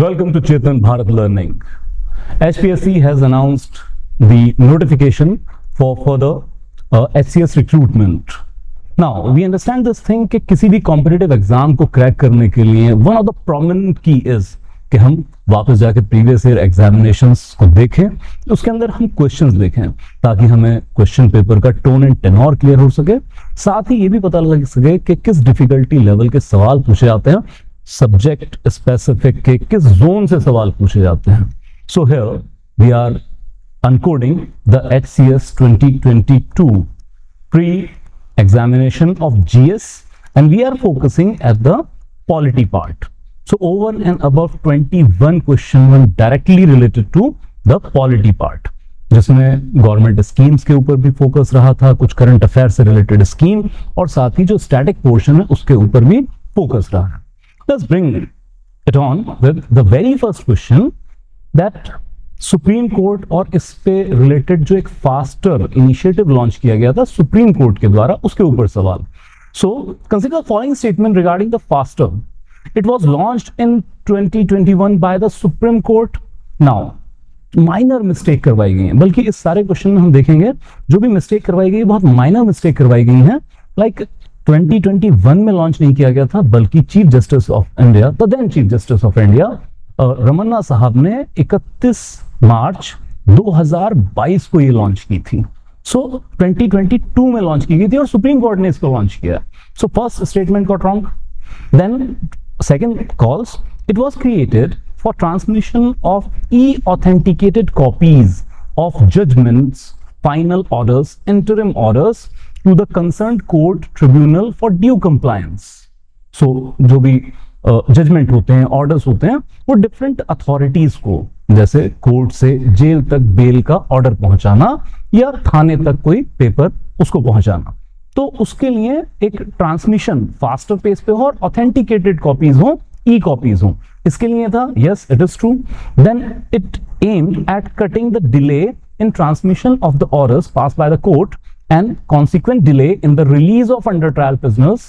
Welcome to Chetan Bharat Learning. HPSC has announced the notification for further HCS recruitment. Now, we understand this thing कि किसी भी competitive exam को crack करने के लिए one of the prominent key is कि हम वापस जाके previous year examinations को देखें, उसके अंदर हम questions देखें ताकि हमें question paper का tone and tenor clear हो सके, साथ ही ये भी पता लग सके कि किस difficulty level के सवाल पूछे जाते हैं, सब्जेक्ट स्पेसिफिक के किस जोन से सवाल पूछे जाते हैं. So here we are uncoding the HCS 2022 pre examination of GS and we are focusing at the polity part. So over and above 21 question were directly related to the polity part, जिसमें government schemes के ऊपर भी focus रहा था, कुछ current affair से related scheme और साथ ही जो स्टैटिक पोर्शन है उसके ऊपर भी फोकस रहा है. Let's bring it on with the very first question that supreme court और इस पे रिलेटेड जो एक फास्टर इनिशिएटिव लॉन्च किया गया था सुप्रीम कोर्ट के द्वारा, उसके ऊपर सवाल. So consider the following statement regarding the faster. It was launched in 2021 by the supreme court. Now minor mistake करवाई गई है, बल्कि इस सारे क्वेश्चन में हम देखेंगे जो भी मिस्टेक करवाई गई बहुत माइनर मिस्टेक करवाई गई है. लाइक 2021 में लॉन्च नहीं किया गया था, बल्कि chief justice of India, the then chief justice of India Ramana साहब ने 31 मार्च 2022 को ये लॉन्च की थी. सो 2022 में लॉन्च की गई थी और सुप्रीम कोर्ट ने इसको लॉन्च किया. So first statement got wrong. Then second calls it was created for transmission of e authenticated copies of judgments, final orders, interim orders to the concerned court tribunal for due compliance. So जो भी judgement होते हैं, orders होते हैं, वो different authorities को, जैसे court से जेल तक बेल का ऑर्डर पहुंचाना या थाने तक कोई पेपर उसको पहुंचाना, तो उसके लिए एक ट्रांसमिशन फास्टर पेस पे हो और ऑथेंटिकेटेड कॉपीज हो, ई कॉपीज हो, इसके लिए था. Yes, it is true. Then it aimed at cutting the delay in transmission of the orders pass by the court and consequent delay in the release of under trial prisoners,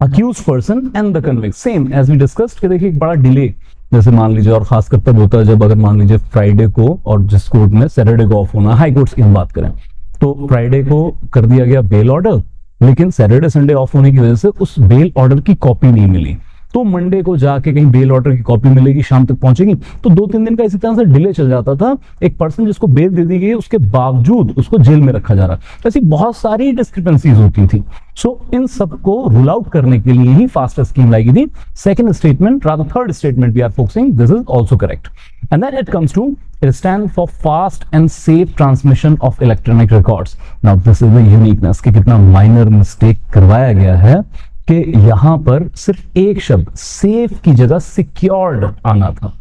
accused person and the convict. Same as we discussed कि देखिए एक बड़ा delay, जैसे मान लीजिए, और खासकर तब होता है जब अगर मान लीजिए फ्राइडे को और जिस कोर्ट में सैटरडे को ऑफ होना, हाई कोर्ट्स की हम बात करें तो फ्राइडे को कर दिया गया बेल ऑर्डर, लेकिन सैटरडे संडे ऑफ होने की वजह से उस बेल ऑर्डर की कॉपी नहीं मिली, तो मंडे को जाके कहीं बेल ऑर्डर की कॉपी मिलेगी, शाम तक पहुंचेगी, तो 2-3 दिन का इसी तरह से डिले चल जाता था. एक पर्सन जिसको बेल दे दी गई उसके बावजूद उसको जेल में रखा जा रहा, ऐसी बहुत सारी डिस्क्रिपेंसीज होती थी. सो इन सबको रूल आउट करने के लिए ही फास्टर स्कीम लाई गई थी. Second statement, rather third statement we are focusing, this is also correct. And then it comes to it stand for fast and safe transmission of electronic records. Now this is the uniqueness कि कितना minor mistake करवाया गया है कि यहां पर सिर्फ एक शब्द सेफ की जगह सिक्योर्ड आना था.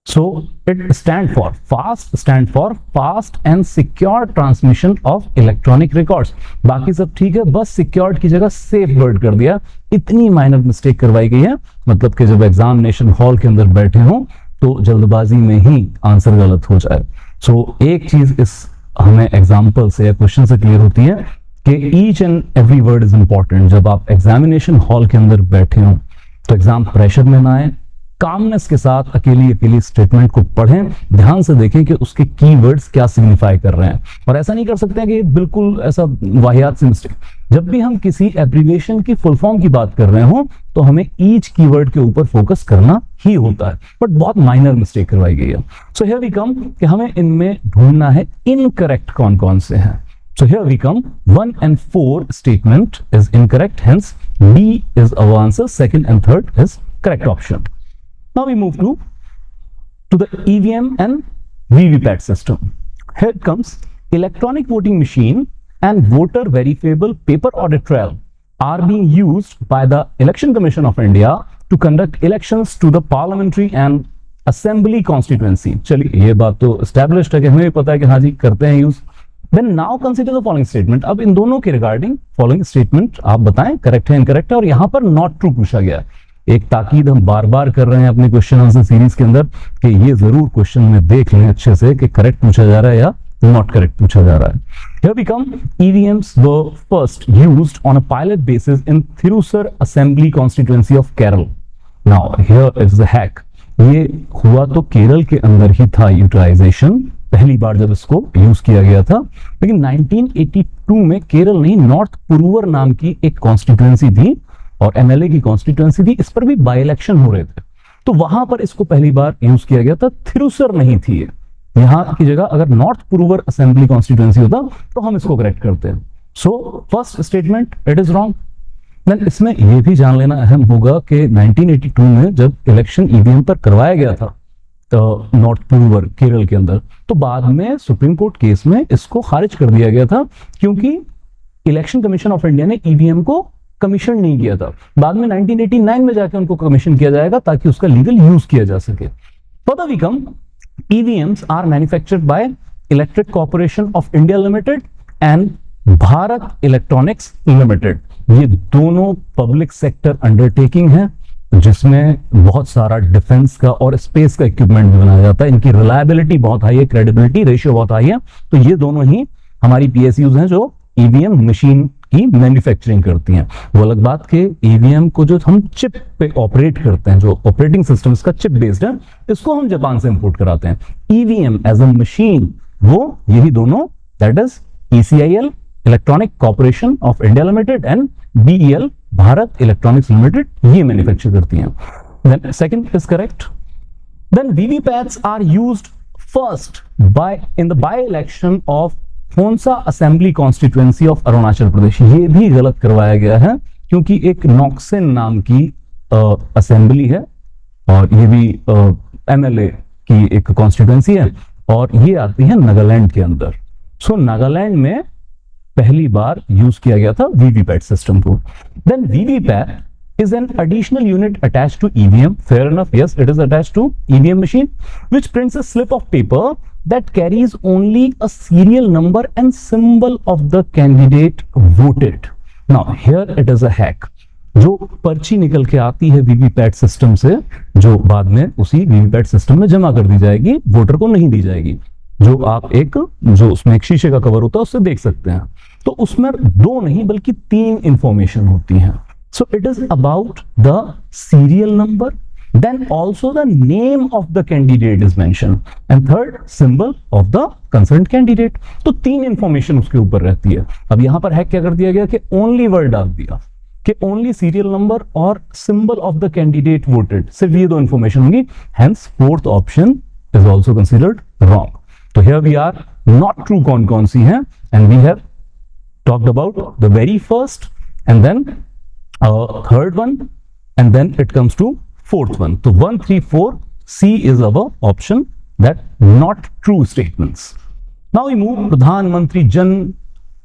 So it stand for fast and secure transmission of electronic records. बाकी सब ठीक है, बस सिक्योर्ड की जगह सेफ वर्ड कर दिया. इतनी माइनर मिस्टेक करवाई गई है, मतलब कि जब एग्जामिनेशन हॉल के अंदर बैठे हो तो जल्दबाजी में ही आंसर गलत हो जाए. सो एक चीज इस हमें एग्जाम्पल से या क्वेश्चन से क्लियर होती है कि each and every word is important. जब आप एग्जामिनेशन हॉल के अंदर बैठे हो तो एग्जाम प्रेशर में ना आए, कामनेस के साथ अकेली स्टेटमेंट को पढ़ें, ध्यान से देखें कि उसके कीवर्ड्स क्या सिग्निफाई कर रहे हैं. और ऐसा नहीं कर सकते हैं कि बिल्कुल ऐसा वाहियात से मिस्टेक. जब भी हम किसी एब्रिविएशन की फुल फॉर्म की बात कर रहे हो तो हमें ईच कीवर्ड के ऊपर फोकस करना ही होता है, बट बहुत माइनर मिस्टेक करवाई गई है. सो हियर वी कम कि हमें इनमें ढूंढना है इनकरेक्ट कौन कौन से हैं. So here we come, 1 and 4 statement is incorrect, hence B is our answer, second and third is correct option. Now we move to the EVM and VVPAT system. Here it comes, electronic voting machine and voter verifiable paper audit trail are being used by the Election Commission of India to conduct elections to the parliamentary and assembly constituency. चलिए ये बात तो established है कि हमें भी पता है कि हाँ जी करते हैं use. Then now consider the following statement. अब इन दोनों के रिगार्डिंग फॉलोइंग स्टेटमेंट आप बताएं करेक्ट है इनकरेक्ट है, और यहां पर नॉट ट्रू पूछा गया. एक ताकीद हम बार बार कर रहे हैं अपने क्वेश्चन आंसर सीरीज के अंदर कि ये जरूर क्वेश्चन में देख लें अच्छे से कि करेक्ट पूछा जा रहा है या नॉट करेक्ट पूछा जा रहा है. Here we come. EVMs were first used on a pilot basis in Thrissur Assembly constituency of Kerala. Now here is the hack. ये हुआ तो केरल के अंदर ही था यूटिलाइजेशन पहली बार जब इसको यूज किया गया था, लेकिन 1982 में केरल नहीं, नॉर्थ पुरुवर नाम की एक कॉन्स्टिट्यूएंसी थी और एमएलए की कॉन्स्टिट्यूएंसी थी, इस पर भी बाय इलेक्शन हो रहे थे, तो वहां पर इसको पहली बार यूज किया गया था। थिरुसर नहीं थी ये, यहां की जगह अगर नॉर्थ पुरुवर असेंबली कॉन्स्टिट्यूएंसी होता तो हम इसको करेक्ट करते हैं। So first statement it is wrong. Then इसमें यह भी जान लेना अहम होगा कि 1982 में जब इलेक्शन ईवीएम पर करवाया गया था तो नॉर्थ पुरुवर केरल के अंदर, तो बाद में सुप्रीम कोर्ट केस में इसको खारिज कर दिया गया था, क्योंकि इलेक्शन कमीशन ऑफ इंडिया ने ईवीएम को कमीशन नहीं किया था। बाद में 1989 में जाके उनको कमीशन किया जाएगा ताकि उसका लीगल यूज किया जा सके। Further we come, EVMs are manufactured by electric corporation of India limited and Bharat electronics limited. ये दोनों पब्लिक सेक्टर अंडरटेकिंग है जिसमें बहुत सारा डिफेंस का और स्पेस का इक्विपमेंट भी बनाया जाता है। इनकी रिलायबिलिटी बहुत हाई है, क्रेडिबिलिटी रेशियो बहुत हाई है। तो ये दोनों ही हमारी पीएसयूज हैं जो ईवीएम मशीन की मैन्युफैक्चरिंग करती हैं। वो अलग बात के ईवीएम को जो हम चिप पे ऑपरेट करते हैं, जो ऑपरेटिंग सिस्टम इसका चिप बेस्ड है, इसको हम जापान से इंपोर्ट कराते हैं। ईवीएम एज अ मशीन वो यही दोनों, that is ECIL electronic corporation of India limited and BEL Bharat electronics limited, ये मैन्युफैक्चर करती हैं। Then second is correct. Then VVPATs are used first by in the by election of Khonsa assembly constituency of Arunachal Pradesh. ये भी गलत करवाया गया है क्योंकि एक नॉक्सेन नाम की असेंबली है और ये भी एमएलए की एक कॉन्स्टिट्यूएंसी है और ये आती है नागालैंड के अंदर। सो नागालैंड में पहली बार यूज किया गया था वीवीपैट सिस्टम को। Then VVPAT is an additional unit attached to EVM. Fair enough, yes, it is attached to EVM machine, which prints a slip of paper that carries only a serial number and symbol of the candidate voted. Now, here it is a hack. जो पर्ची निकल के आती है VVPAT system से, जो बाद में उसी वीवीपैट सिस्टम में जमा कर दी जाएगी, वोटर को नहीं दी जाएगी। जो आप एक जो उसमें एक शीशे का कवर होता है उससे देख सकते हैं, तो उसमें दो नहीं बल्कि तीन इंफॉर्मेशन होती हैं। So it is about the serial number, then also the name of the candidate is mentioned, and third symbol of the concerned candidate. तो तीन इंफॉर्मेशन उसके ऊपर रहती है। अब यहां पर हैक क्या कर दिया गया कि ओनली वर्ड डाल दिया कि ओनली सीरियल नंबर और symbol of the candidate voted, सिर्फ ये दो इंफॉर्मेशन होंगी। Hence fourth option is also considered wrong. तो here we are not true कौन सी है, and we have talked about the very first and then third one, and then it comes to fourth one. So 1, 3, 4 C is our option, that not true statements. Now we move. Pradhan Mantri Jan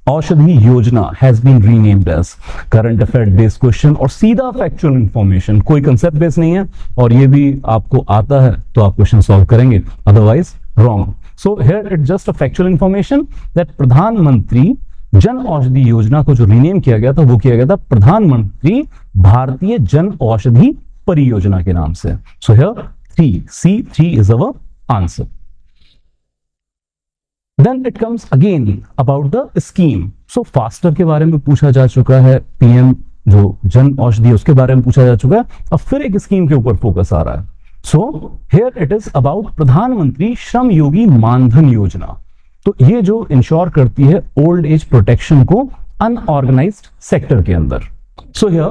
Aushadhi Yojana has been renamed as current affair based question और सीधा factual information, कोई concept based नहीं है, और ये भी आपको आता है तो आप क्वेश्चन सॉल्व करेंगे, otherwise wrong. So here it's just a factual information that प्रधानमंत्री जन औषधि योजना को जो रीनेम किया गया था वो किया गया था प्रधानमंत्री भारतीय जन औषधि परियोजना के नाम से। So here 3 is our answer. Then it comes again about the scheme. So FASTER के बारे में पूछा जा चुका है, पीएम जो जन औषधि उसके बारे में पूछा जा चुका है, अब फिर एक स्कीम के ऊपर फोकस आ रहा है। So here it is about प्रधानमंत्री श्रम योगी मानधन योजना। तो ये जो इंश्योर करती है ओल्ड एज प्रोटेक्शन को अनऑर्गेनाइज्ड सेक्टर के अंदर। सो हियर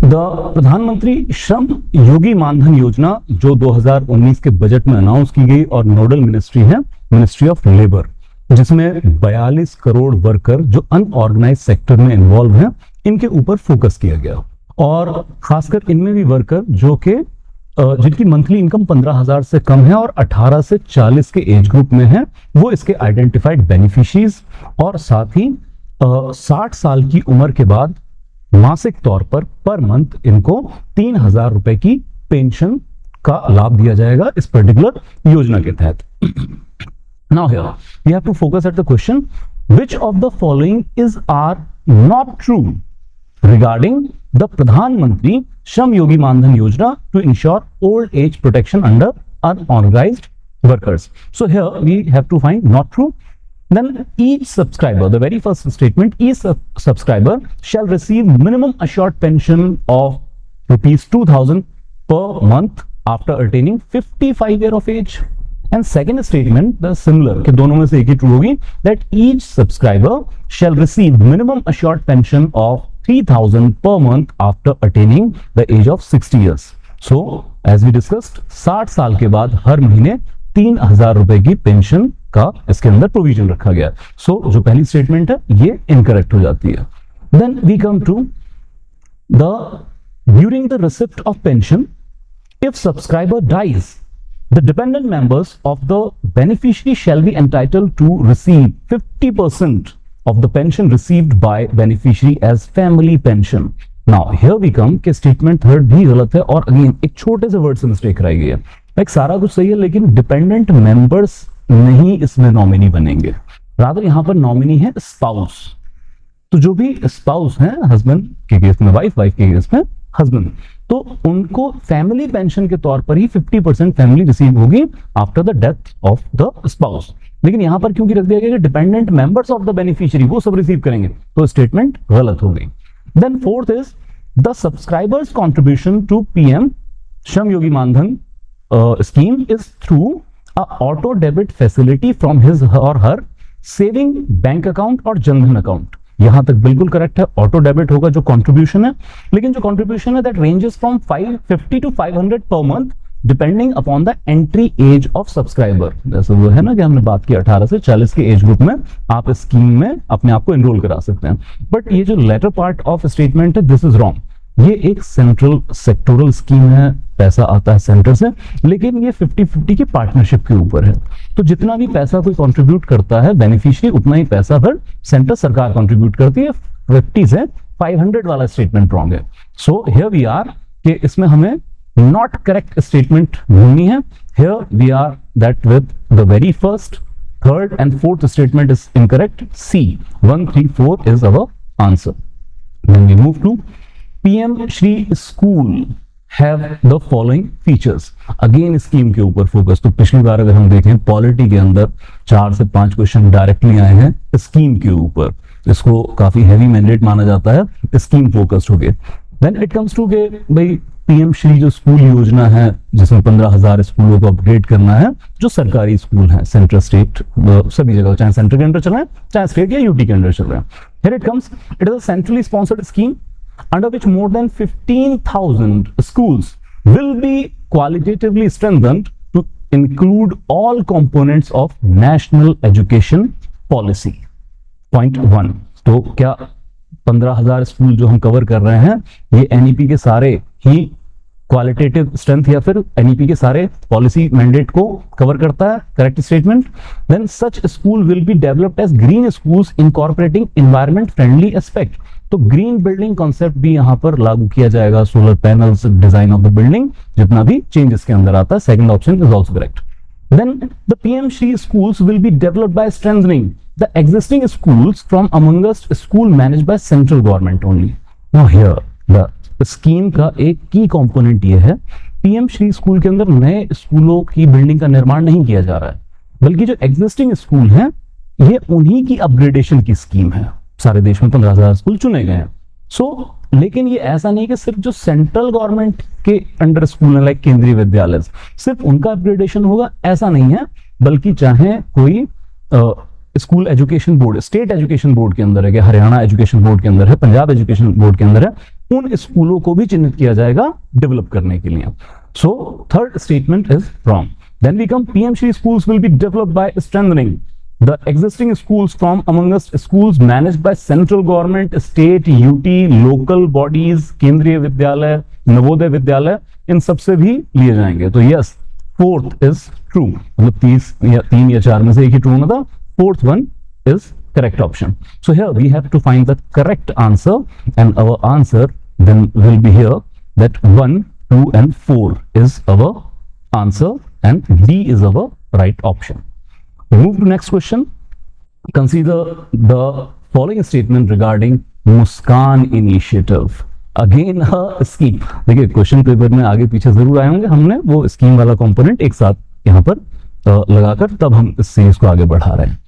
द प्रधानमंत्री श्रम योगी मानधन योजना जो 2019 के बजट में अनाउंस की गई और नोडल मिनिस्ट्री है मिनिस्ट्री ऑफ लेबर, जिसमें 42 करोड़ वर्कर जो अनऑर्गेनाइज सेक्टर में इन्वॉल्व हैं, इनके ऊपर फोकस किया गया। और खासकर इनमें भी वर्कर जो कि जिनकी मंथली इनकम 15,000 से कम है और 18 से 40 के एज ग्रुप में है, वो इसके आइडेंटिफाइड बेनिफिशियरीज, और साथ ही 60 साल की उम्र के बाद मासिक तौर पर मंथ इनको 3,000 रुपए की पेंशन का लाभ दिया जाएगा इस पर्टिकुलर योजना के तहत। Now here we have to focus at the question, which of the following is are not true regarding the Pradhan Mantri Shram Yogi Manadhan Yojana to ensure old age protection under unorganized workers. So here we have to find not true. Then each subscriber, the very first statement, each subscriber shall receive minimum assured pension of rupees 2,000 per month after attaining 55 year of age. And second statement, the similar, कि दोनों में से एक ही true होगी, that each subscriber shall receive minimum assured pension of 3,000 per month after attaining the age of 60 years. So, as we discussed, 60 साल के बाद हर महीने 3,000 रुपए की पेंशन का इसके अंदर प्रोविजन रखा गया. So, जो पहली स्टेटमेंट है ये इनकरेक्ट हो जाती है. Then we come to the during the receipt of pension, if subscriber dies, the dependent members of the beneficiary shall be entitled to receive 50% of the pension received by beneficiary as family pension. Now here we come कि statement third भी गलत है और again एक छोटे से word से mistake रह गई है. like सारा कुछ सही है लेकिन dependent members नहीं इसमें नॉमिनी बनेंगे. rather यहाँ पर नॉमिनी है spouse. तो जो भी स्पाउस है हस्बैंड के केस में वाइफ, वाइफ के केस में हस्बैंड, तो उनको फैमिली पेंशन के तौर पर ही 50% फैमिली रिसीव होगी after the death of the spouse. लेकिन यहां पर क्योंकि रख दिया गया कि dependent members of the beneficiary वो सब रिसीव करेंगे, तो स्टेटमेंट गलत हो गई. Then fourth is the subscribers contribution to PM Shram Yogi Maandhan scheme is through a auto debit facility from his और हर सेविंग बैंक अकाउंट और जनधन अकाउंट. यहां तक बिल्कुल करेक्ट है, ऑटो डेबिट होगा जो कंट्रीब्यूशन है, लेकिन जो कंट्रीब्यूशन है that ranges from 550 to 500 per month depending upon the entry age of subscriber. जैसे वो है ना कि हमने बात की 18 से 40 के एज ग्रुप में आप इस स्कीम में अपने आप को एनरोल करा सकते हैं. बट ये जो लेटर पार्ट ऑफ स्टेटमेंट है दिस इज रॉन्ग. ये एक सेंट्रल सेक्टोरल स्कीम है, पैसा आता है सेंटर से, लेकिन ये 50-50 की पार्टनरशिप के ऊपर है. तो जितना भी पैसा कोई कंट्रीब्यूट करता है बेनिफिशियरी उतना ही पैसा फिर सेंटर सरकार कंट्रीब्यूट करती है. 50 से 500 वाला स्टेटमेंट रॉन्ग है. सो हियर वी आर कि इसमें हमें नॉट करेक्ट स्टेटमेंट ढूंढनी है. Here we are that with the very first, third and fourth statement is incorrect. C 1, 3, 4 is our answer. Then we move to PM Shri School have the following features. Again scheme के ऊपर focus. तो पिछली बार अगर हम देखें polity के अंदर 4 से 5 क्वेश्चन डायरेक्टली आए हैं स्कीम के ऊपर. इसको काफी हैवी मैंडेट माना जाता है, स्कीम फोकस्ड हो गए. देन इट कम्स टू के भाई PM श्री जो स्कूल योजना है जिसमें 15,000 स्कूलों को अपग्रेड करना है, जो सरकारी स्कूल हैं सेंट्रल स्टेट सभी जगह, चाहे सेंटर के अंदर चल रहे हैं चाहे स्टेट या यूटी के अंदर चल रहे हैं. Here it comes, it is a centrally sponsored scheme under which more than 15,000 schools will be qualitatively strengthened to include all components of national education policy. Point 1. तो क्या 15,000 स्कूल जो हम कवर कर रहे हैं ये NEP के सारे ही क्वालिटेटिव स्ट्रेंथ या फिर NEP के सारे पॉलिसी मैंडेट को कवर करता है? Correct statement. Then such school will be developed as green schools incorporating environment friendly aspect. तो ग्रीन बिल्डिंग कॉन्सेप्ट भी यहां पर लागू किया जाएगा. Solar panels, design of the building, जितना भी चेंजेस के अंदर आता है. Second option is also correct. Then the PM Shri schools will be developed by strengthening the existing schools from amongst school managed by central government only. Now here the scheme का एक की component ये है, PM Shri school के अंदर नए स्कूलों की बिल्डिंग का निर्माण नहीं किया जा रहा है, बल्कि जो एग्जिस्टिंग स्कूल हैं ये उन्हीं की अपग्रेडेशन की स्कीम है. सारे देश में 15,000 स्कूल चुने गए हैं. सो लेकिन ये ऐसा नहीं कि सिर्फ जो सेंट्रल गवर्नमेंट के अंडर स्कूल है लाइक केंद्रीय विद्यालय सिर्फ उनका अपग्रेडेशन होगा, ऐसा नहीं है. बल्कि चाहे कोई school education board, state education board के अंदर है, कि हरियाणा एजुकेशन बोर्ड के अंदर है, पंजाब एजुकेशन बोर्ड के अंदर है, उन स्कूलों को भी चिन्हित किया जाएगा डेवलप करने के लिए. So third statement is wrong. Then we come, PM Shri schools will be developed by strengthening the existing schools from amongst schools managed by central government, state, UT, local bodies, केंद्रीय विद्यालय, नवोदय विद्यालय, इन सब से भी लिए जाएंगे. तो यस, फोर्थ इज ट्रू. मतलब 3 या 4 में से एक ही ट्रू होना था. Fourth one is correct option. So here we have to find the correct answer, and our answer then will be here that 1, 2 and 4 is our answer and D is our right option. We move to next question. Consider the following statement regarding Muskaan initiative. Again a scheme. देखिए question paper में आगे पीछे जरूर आए होंगे, हमने वो scheme वाला कंपोनेंट एक साथ यहाँ पर लगाकर तब हम इस सीरीज को आगे बढ़ा रहे हैं.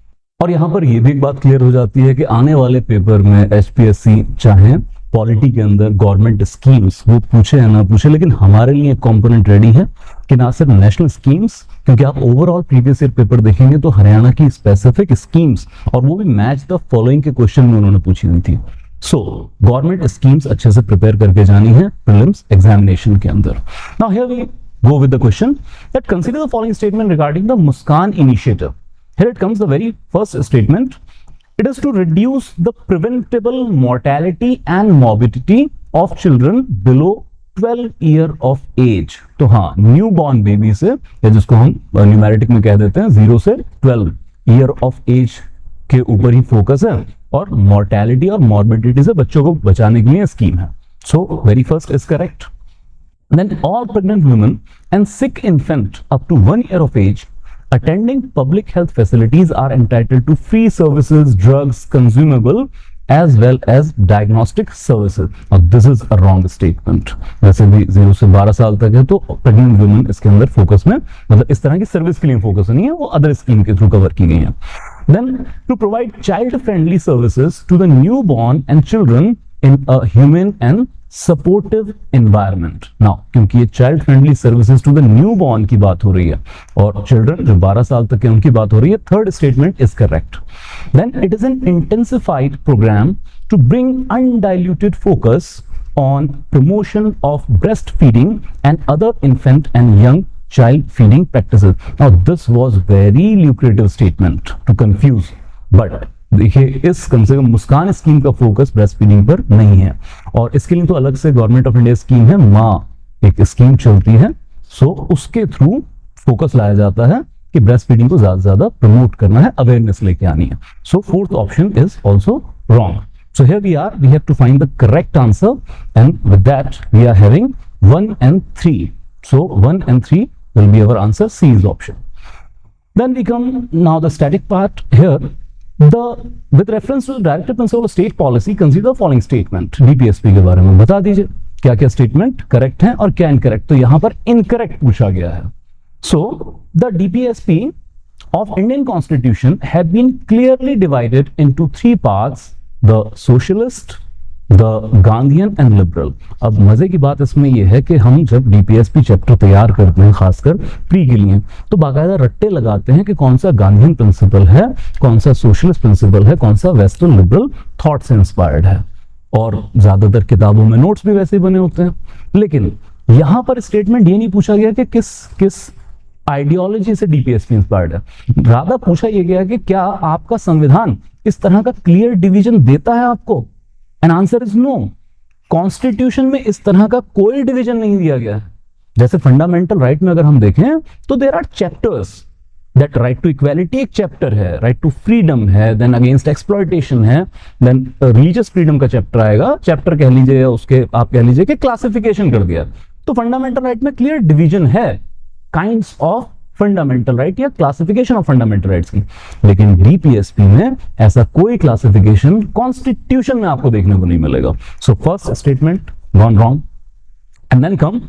और यहाँ पर ये भी एक बात क्लियर हो जाती है कि आने वाले पेपर में HPSC चाहे पॉलिटी के अंदर गवर्नमेंट स्कीम्स वो पूछे या ना पूछे, लेकिन हमारे लिए एक कंपोनेंट रेडी है कि ना सिर्फ नेशनल स्कीम्स, क्योंकि आप ओवरऑल प्रीवियस ईयर पेपर देखेंगे तो हरियाणा की स्पेसिफिक स्कीम्स और वो भी मैच द फॉलोइंग के क्वेश्चन में उन्होंने पूछी हुई थी। सो गवर्नमेंट स्कीम्स अच्छे से प्रिपेयर करके जानी है प्रीलिम्स एग्जामिनेशन के अंदर। Now here we go with the question that consider the following statement regarding the Muskaan initiative. Here it comes, the very first statement. It is to reduce the preventable mortality and morbidity of children below 12 year of age. तो हाँ, new born baby से, या जिसको हम न्यूमेरिटिक में कह देते हैं 0 से 12 ईयर ऑफ एज के ऊपर ही फोकस है, और मॉर्टेलिटी और मॉर्बिडिटी से बच्चों को बचाने के लिए स्कीम है। So very first is correct. Then all pregnant women and sick infant up to 1 year of age attending public health facilities are entitled to free services, drugs, consumable as well as diagnostic services. Now this is a wrong statement. वैसे भी 0 से 12 साल तक है तो pregnant women इसके अंदर focus में, मतलब इस तरह की सर्विस के लिए फोकस नहीं है, वो अदर स्कीम के थ्रू कवर की गई है। Then to provide child friendly services to the newborn and children in a humane and supportive environment. Now क्योंकि ये child friendly services to the newborn की बात हो रही है और चिल्ड्रन जो 12 साल तक के उनकी बात हो रही है, third statement is correct. Then it is an intensified programme to bring undiluted focus on promotion of breastfeeding and other infant and young child feeding practices. Now this was very lucrative statement to confuse, but देखिए इस कम से कम मुस्कान scheme का focus breast feeding पर नहीं है, और इसके लिए तो अलग से गवर्नमेंट ऑफ इंडिया स्कीम है, माँ एक स्कीम चलती है, सो उसके थ्रू फोकस लाया जाता है कि ब्रेस्ट फीडिंग को ज्यादा से ज्यादा प्रमोट करना है, अवेयरनेस लेके आनी है। So fourth option is also wrong. So here we have to find the correct answer, and with that we are having 1 and 3. So 1 and 3 will be our answer. C is option. Then we come now the static part here. With reference to the directive principle of state policy, consider the following statement. DPSP के बारे में बता दीजिए क्या क्या statement correct है और क्या इनकरेक्ट। तो यहां पर इनकरेक्ट पूछा गया है। So the DPSP of Indian Constitution have been clearly divided into 3 parts: the socialist, the Gandhian and liberal. अब मजे की बात इसमें यह है कि हम जब डीपीएसपी चैप्टर तैयार करते हैं खासकर प्री के लिए, तो बाकायदा रट्टे लगाते हैं कि कौन सा गांधीयन प्रिंसिपल है, कौन सा सोशलिस्ट प्रिंसिपल है, कौन सा वेस्टर्न लिबरल थॉट से इंस्पायर्ड है, और ज्यादातर किताबों में नोट्स भी वैसे ही बने होते हैं। लेकिन यहां पर स्टेटमेंट ये नहीं पूछा गया कि किस आइडियोलॉजी से डीपीएसपी इंस्पायर्ड है, रादर पूछा यह गया कि क्या आपका संविधान इस तरह का क्लियर डिवीजन देता है आपको। And answer is no. Constitution में इस तरह का कोई डिवीजन नहीं दिया गया है। जैसे फंडामेंटल राइट में अगर हम देखें तो there are chapters, that right to equality एक चैप्टर है, राइट टू फ्रीडम है, देन अगेंस्ट एक्सप्लॉयटेशन है, देन रिलीजियस फ्रीडम का चैप्टर आएगा, चैप्टर कह लीजिए या उसके आप कह लीजिए कि क्लासिफिकेशन कर दिया। तो फंडामेंटल राइट में क्लियर डिवीजन है काइंड्स ऑफ फंडामेंटल राइट या क्लासिफिकेशन ऑफ फंडामेंटल राइट्स की, लेकिन डीपीएसपी में ऐसा कोई क्लासिफिकेशन कॉन्स्टिट्यूशन में आपको देखने को नहीं मिलेगा। So first statement gone wrong. And then come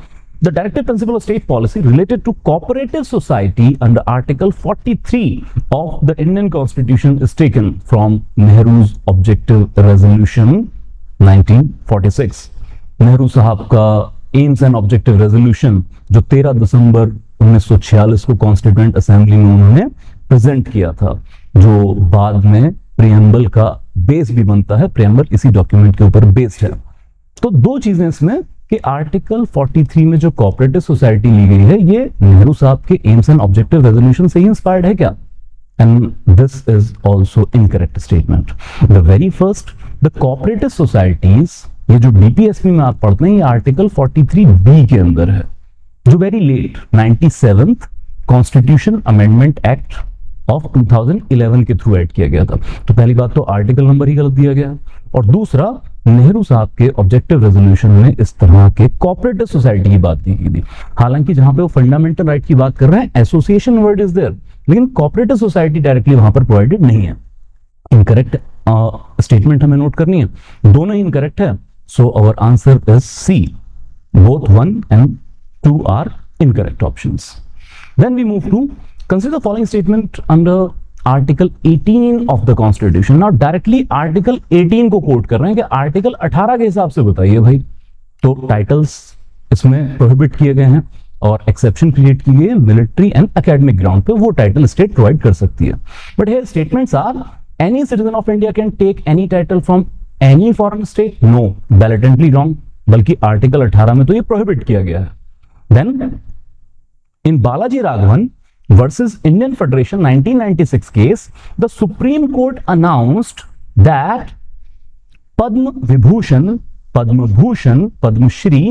the directive principle of state policy related to cooperative society under article 43 of the Indian Constitution is taken from Nehru's objective resolution 1946। Nehru साहब का AIIMS and objective resolution जो 13 दिसंबर 1946 को constituent assembly में उन्होंने present किया था, जो बाद में प्रियम्बल का बेस भी बनता है, प्रियम्बल इसी डॉक्यूमेंट के ऊपर बेस्ड है। तो दो चीजें इसमें कि आर्टिकल 43 में जो कोऑपरेटिव सोसाइटी ली गई है ये नेहरू साहब के एम्स एंड ऑब्जेक्टिव रेजोल्यूशन से ही इंस्पायर्ड है क्या? And this is also incorrect statement. The very first, the cooperative societies, ये जो डीपीएसपी में आप पढ़ते हैं ये आर्टिकल 43B के अंदर है, जो very late 97th constitution amendment act of 2011 के थ्रू ऐड किया गया था। तो पहली बात तो आर्टिकल नंबर ही गलत दिया गया, और दूसरा नेहरू साहब के ऑब्जेक्टिव रेजोल्यूशन में इस तरह के कोऑपरेटिव सोसाइटी की बात नहीं की थी। हालांकि जहां पे वो फंडामेंटल राइट की बात कर रहे हैं एसोसिएशन वर्ड इज देयर, लेकिन कोऑपरेटिव सोसाइटी डायरेक्टली वहां पर प्रोवाइडेड नहीं है। इनकरेक्ट स्टेटमेंट हमें नोट करनी है, दोनों ही इनकरेक्ट है। So our answer is C, both 1 and 2 are incorrect options. Then we move to consider the following statement under article 18 of the constitution. Now directly article 18 को coat कर रहे हैं कि आर्टिकल 18 के हिसाब से बताइए भाई। तो टाइटल्स इसमें प्रोहिबिट किए गए हैं और एक्सेप्शन क्रिएट की गई है मिलिट्री एंड एकेडमिक ग्राउंड पे, वो टाइटल स्टेट प्रोवाइड कर सकती है। But here statements are any citizen of India can take any title from any foreign state, no, blatantly wrong, बल्कि आर्टिकल 18 में तो ये प्रोहिबिट किया गया है। Then in Balaji Raghavan versus Indian Federation 1996 case, the Supreme Court announced that Padma Vibhushan, Padma Bhushan, Padma Shri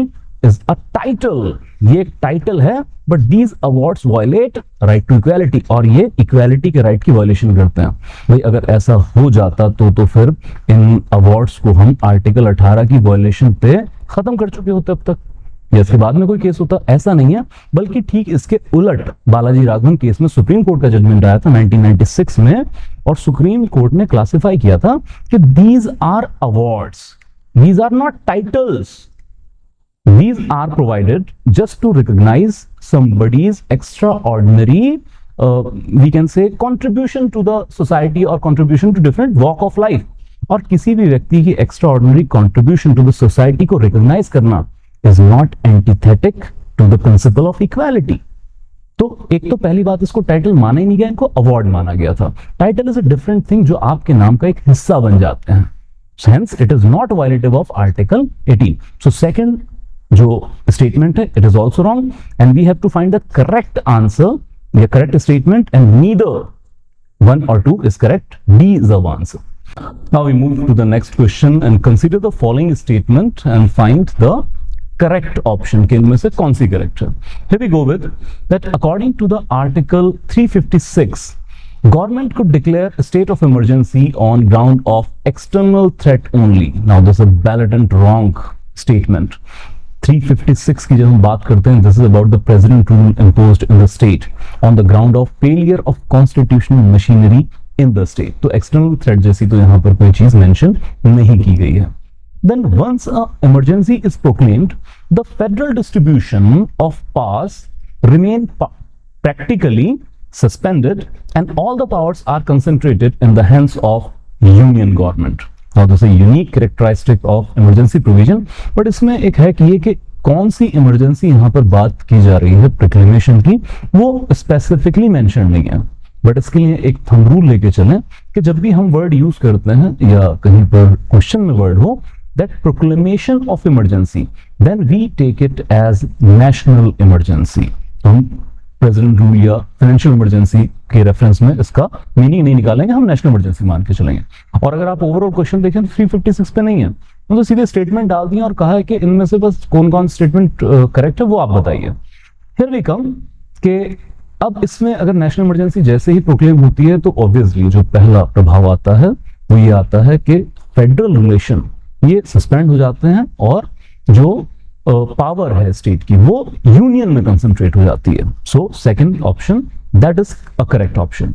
is a title. ये एक टाइटल है, but these awards violate right to equality, और ये equality के right की violation करते हैं। भाई अगर ऐसा हो जाता तो फिर इन awards को हम आर्टिकल 18 की violation पे खत्म कर चुके होते अब तक, या इसके बाद में कोई केस होता। ऐसा नहीं है, बल्कि ठीक इसके उलट बालाजी राघवन केस में सुप्रीम कोर्ट का जजमेंट आया था 1996 में, और सुप्रीम कोर्ट ने क्लासिफाई किया था कि these are awards, these are not titles, these are provided just to recognise somebody's extraordinary we can say contribution to the society और contribution to different walk of life. और किसी भी व्यक्ति की extraordinary contribution to the society को recognise करना is not antithetic to the principle of equality। तो एक तो पहली बात, इसको टाइटल माना ही नहीं गया, इनको अवार्ड माना गया था। Title is a different thing जो आपके नाम का एक हिस्सा बन जाते हैं, hence it is not violative of article 18। so second जो स्टेटमेंट है it is also wrong and we have to find the correct answer, the correct statement, and neither 1 or 2 is correct, D is the answer। Now we move to the next question and consider the following statement and find the correct option कि इनमें से कौन सी correct है। Here we go with that according to the article 356, government could declare a state of emergency on ground of external threat only। Now this is a blatant wrong statement। 356 की जब हम बात करते हैं, this is about the president rule imposed in the state on the ground of failure of constitutional machinery in the state। तो external threat जैसी तो यहाँ पर कोई चीज mention नहीं की गई है। Then once an emergency is proclaimed, the federal distribution of powers remain practically suspended and all the powers are concentrated in the hands of union government। Now this is a unique characteristic of emergency provision, but इसमें एक है कि ये कि कौन सी emergency यहाँ पर बात की जा रही है प्रोक्लेमेशन की, वो स्पेसिफिकली मेंशन नहीं है। बट इसके लिए एक थंब रूल लेके चलें कि जब भी हम वर्ड यूज करते हैं या कहीं पर क्वेश्चन में वर्ड हो that proclamation of emergency, then we take it as national emergency। तो हम प्रेसिडेंट रूल या फाइनेंशियल इमरजेंसी के रेफरेंस में इसका मीनिंग नहीं निकालेंगे, हम नेशनल इमरजेंसी मान के चलेंगे। और अगर आप ओवरऑल क्वेश्चन देखें तो 356 पे नहीं है, तो सीधे स्टेटमेंट डाल दिया और कहा है कि इनमें से बस कौन कौन स्टेटमेंट करेक्ट है वो आप बताइए। हियर वी कम कि अब इसमें अगर नेशनल इमरजेंसी जैसे ही प्रोक्लेम होती है तो ऑब्वियसली जो पहला प्रभाव आता है वो ये आता है कि फेडरल रिलेशन ये सस्पेंड हो जाते हैं और जो पावर है स्टेट की वो यूनियन में कंसंट्रेट हो जाती है। So second option that is a correct option.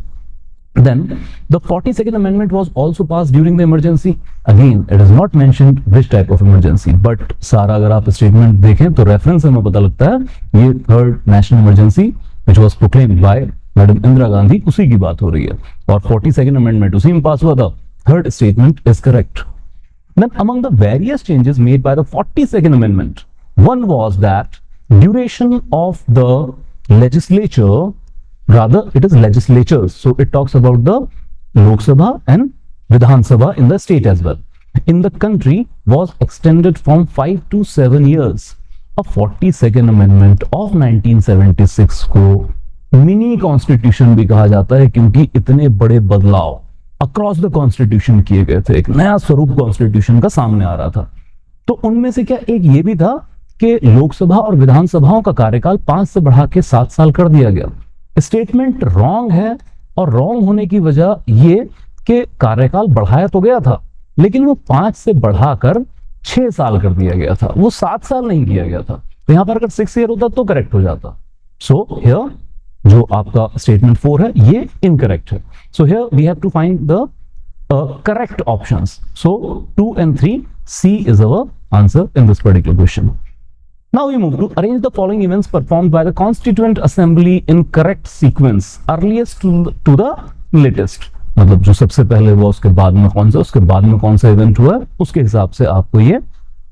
Then the 42nd amendment was also passed during the emergency। Again, it is not mentioned which type of emergency, but सारा अगर आप statement देखें तो reference हमें पता लगता है ये third national emergency which was proclaimed by madam Indira Gandhi, उसी की बात हो रही है और 42nd amendment उसी में पास हुआ था। Third statement is correct. Then among the various changes made by the 42nd amendment, one was that duration of the legislature, rather it is legislatures, so it talks about the Lok Sabha and Vidhan Sabha in the state as well, in the country was extended from 5 to 7 years। A 42nd amendment of 1976 को mini constitution भी कहा जाता है क्योंकि इतने बड़े बदलाव across the constitution किए गए थे, एक नया स्वरूप कॉन्स्टिट्यूशन का सामने आ रहा था। तो उनमें से क्या एक ये भी था कि लोकसभा और विधानसभाओं का कार्यकाल 5 से बढ़ा के 7 साल कर दिया गया। स्टेटमेंट रॉन्ग है और रॉन्ग होने की वजह ये कि कार्यकाल बढ़ाया तो गया था लेकिन वो 5 से बढ़ाकर 6 साल कर दिया गया था, वो 7 साल नहीं किया गया था। तो यहां पर अगर 6 ईयर होता तो करेक्ट हो जाता। सो हियर जो आपका स्टेटमेंट 4 है ये इनकरेक्ट है। So here we have to find the correct options. So 2 and 3, C is our answer in this particular question। Now we move to arrange the following events performed by the Constituent Assembly in correct sequence, earliest to the latest. मतलब जो सबसे पहले हुआ उसके बाद में कौन सा, उसके बाद में कौन सा इवेंट हुआ, उसके हिसाब से आपको ये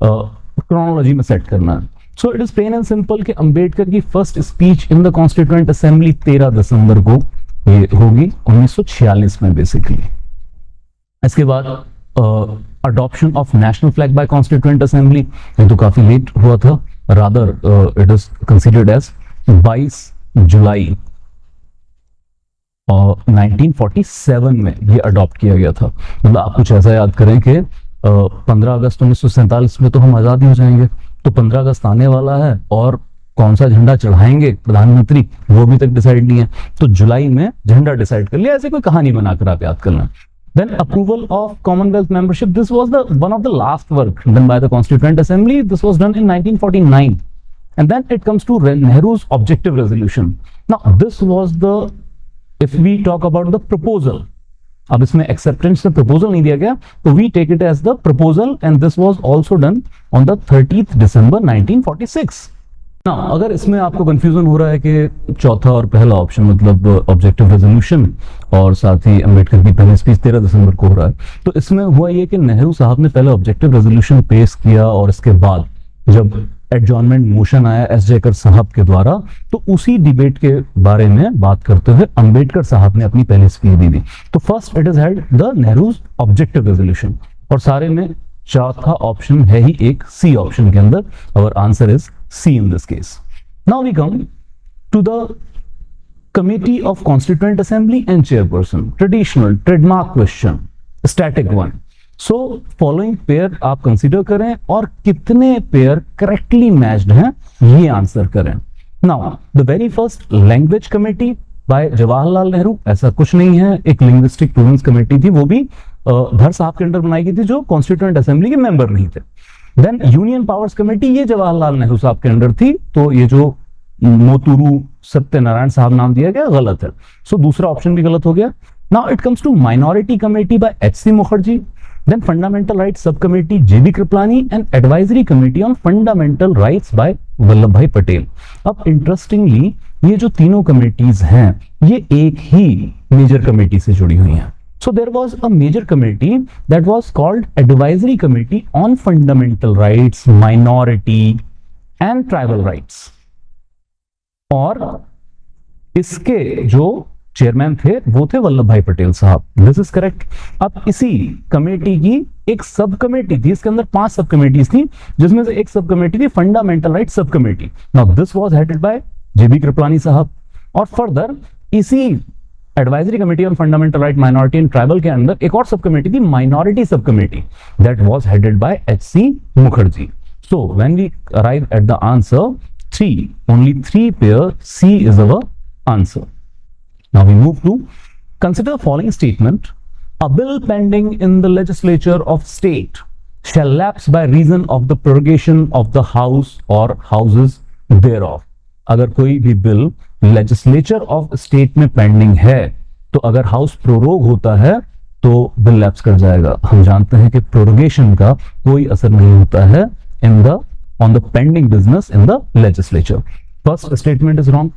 क्रोनोलॉजी में सेट करना है. So it is plain and simple कि अंबेडकर की first speech in the constituent assembly 13 दिसंबर को ये होगी 1946 में बेसिकली. इसके बाद adoption of national flag by constituent assembly, ये तो काफी लेट हुआ था. Rather it is considered as 22 जुलाई 1947 में ये अडॉप्ट किया गया था. मतलब आप कुछ ऐसा याद करें कि 15 अगस्त 1947 में तो हम आजादी हो जाएंगे, तो 15 अगस्त आने वाला है और कौन सा झंडा चढ़ाएंगे प्रधानमंत्री वो भी तक डिसाइड नहीं है. तो जुलाई में झंडा डिसाइड कर लिया. ऐसे कोई कहानी बनाकर आप याद करना. Then approval of Commonwealth membership. This was the one of the last work done by the Constituent Assembly. This was done in 1949. And then it comes to Nehru's objective resolution. Now this was the, if we talk about the proposal, अब इसमें acceptance से proposal नहीं दिया गया, तो we take it as the proposal, and this was also done on the 30th December 1946. ना अगर इसमें आपको कंफ्यूजन हो रहा है कि चौथा और पहला ऑप्शन मतलब ऑब्जेक्टिव रेजोल्यूशन और साथ ही अंबेडकर की पहली स्पीच 13 दिसंबर को हो रहा है, तो इसमें हुआ ये कि नेहरू साहब ने पहले ऑब्जेक्टिव रेजोल्यूशन पेश किया और इसके बाद जब एडजॉर्नमेंट मोशन आया एस जयकर साहब के द्वारा, तो उसी डिबेट के बारे में बात करते हुए अंबेडकर साहब ने अपनी पहली स्पीच दी थी. तो first it is held the Nehru's objective resolution, और सारे में चौथा ऑप्शन है ही एक सी ऑप्शन के अंदर. Our answer is C in this case. Now we come to the Committee of Constituent Assembly and Chairperson. Traditional, trademark question, static one. So following pair आप consider करें और कितने pair correctly matched हैं ये answer करें. Now the very first language committee by Jawaharlal Nehru, ऐसा कुछ नहीं है. एक linguistic prudence committee थी, वो भी धर साहब के अंडर बनाई गई थी जो Constituent Assembly के मेंबर नहीं थे. देन यूनियन पावर्स कमेटी, ये जवाहरलाल नेहरू साहब के अंडर थी, तो ये जो मोतुरू सत्यनारायण साहब नाम दिया गया गलत है. सो दूसरा ऑप्शन भी गलत हो गया. Now it comes to minority committee by H C. Mukherjee, then fundamental rights sub committee J B. Kripalani and advisory committee on fundamental rights by Vallabh bhai Patel. अब इंटरेस्टिंगली ये जो तीनों कमेटीज हैं ये एक ही मेजर कमेटी से जुड़ी हुई हैं. So there was a major committee that was called Advisory Committee on Fundamental Rights, Minority and Tribal Rights. और इसके जो चेयरमैन थे वो थे वल्लभ भाई पटेल साहब. This is correct. अब इसी कमेटी की एक सब कमेटी थी, इसके अंदर 5 सब कमेटीज थी, जिसमें से एक सब कमेटी थी fundamental right sub committee. Now this was headed by J B. Kripalani साहब. और फर्दर इसी advisory committee on fundamental right, minority and tribal के अंदर एक और सब कमेटी थी minority sub committee, that was headed by H C. Mukherjee. So when we arrive at the answer 3, only 3 pair C is our answer. Now we move to consider the following statement. A bill pending in the legislature of state shall lapse by reason of the prorogation of the house or houses thereof. अगर कोई भी bill legislature of state में pending है तो अगर house prorogue होता है तो बिल लैप्स कर जाएगा. हम जानते हैं कि प्रोरोगेशन का कोई असर नहीं होता है in the on the pending business in the legislature. First statement is wrong.